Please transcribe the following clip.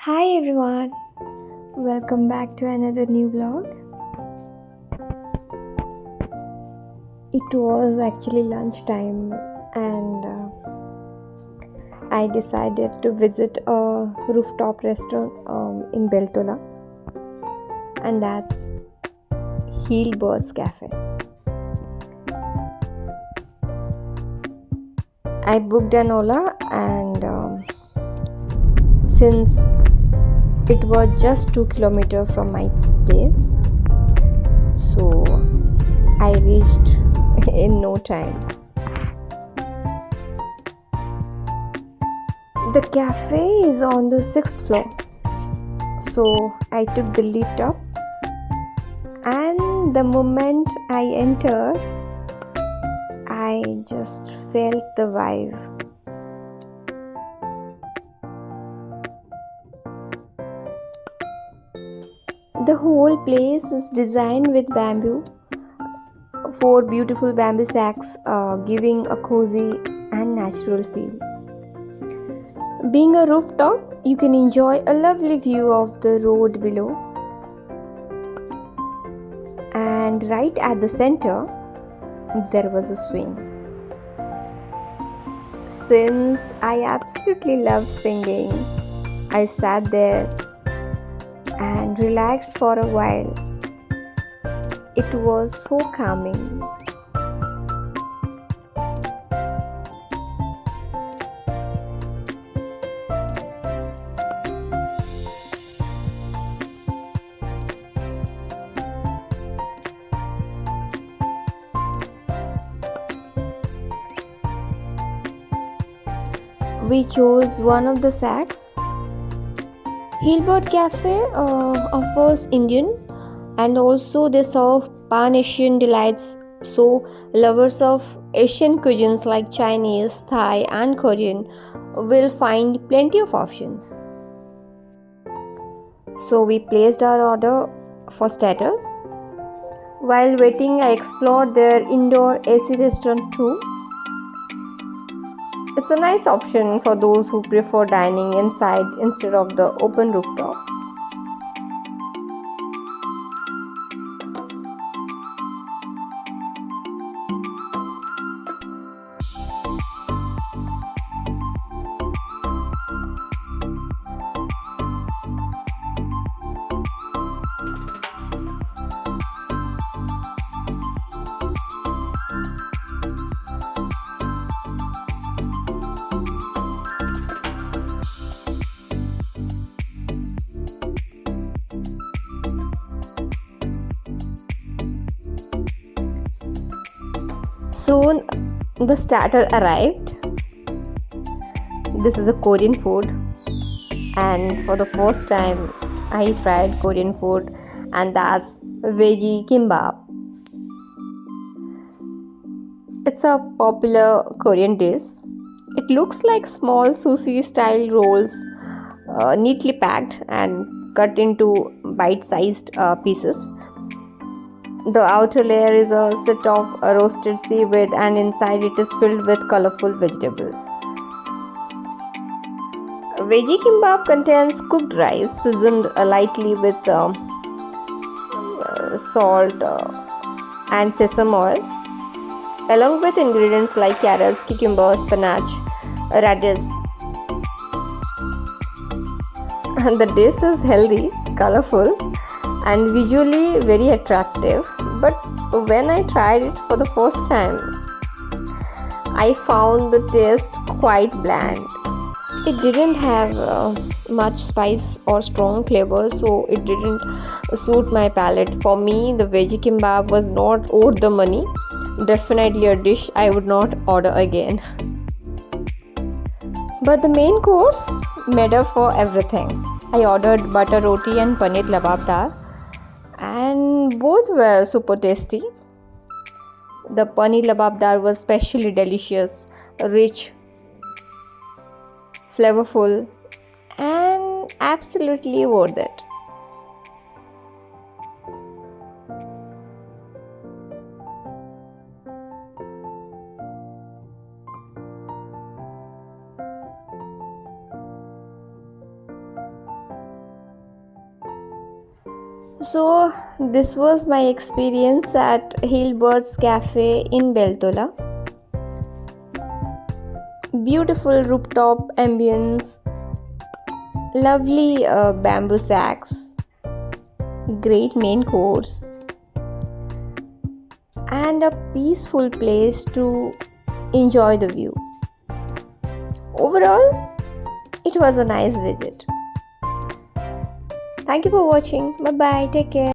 Hi everyone, welcome back to another new vlog. It was actually lunchtime and I decided to visit a rooftop restaurant in Beltola, and that's Hill Birds Cafe. I booked an Ola and since it was just 2 kilometers from my place, so I reached in no time. The cafe is on the 6th floor, so I took the lift up, and the moment I entered, I just felt the vibe. The whole place is designed with bamboo, four beautiful bamboo sacks, giving a cozy and natural feel. Being a rooftop, you can enjoy a lovely view of the road below. And right at the center, there was a swing. Since I absolutely love swinging, I sat there and relaxed for a while. It was so calming. We chose one of the sacks. Hillbird Cafe offers Indian and also they serve Pan-Asian delights. So lovers of Asian cuisines like Chinese, Thai and Korean will find plenty of options. So we placed our order for starter. While waiting, I explored their indoor AC restaurant too. It's a nice option for those who prefer dining inside instead of the open rooftop. Soon the starter arrived. This is a Korean food, and for the first time I tried Korean food, and that's veggie kimbap. It's a popular Korean dish. It looks like small sushi style rolls, neatly packed and cut into bite sized pieces. The outer layer is a set of roasted seaweed, and inside it is filled with colorful vegetables. Veggie kimbap contains cooked rice seasoned lightly with salt and sesame oil, along with ingredients like carrots, cucumber, spinach, radish. And the dish is healthy, colorful, and visually very attractive. But when I tried it for the first time, I found the taste quite bland. It didn't have much spice or strong flavor, so it didn't suit my palate. For me, the veggie kimbap was not worth the money. Definitely a dish I would not order again. But the main course made up for everything. I ordered butter roti and paneer lababdar, and both were super tasty. The paneer lababdar was especially delicious, rich, flavorful, and absolutely worth it. So, this was my experience at Hillbird's Cafe in Beltola. Beautiful rooftop ambience, lovely bamboo sacks, great main course, and a peaceful place to enjoy the view. Overall, it was a nice visit. Thank you for watching. Bye bye. Take care.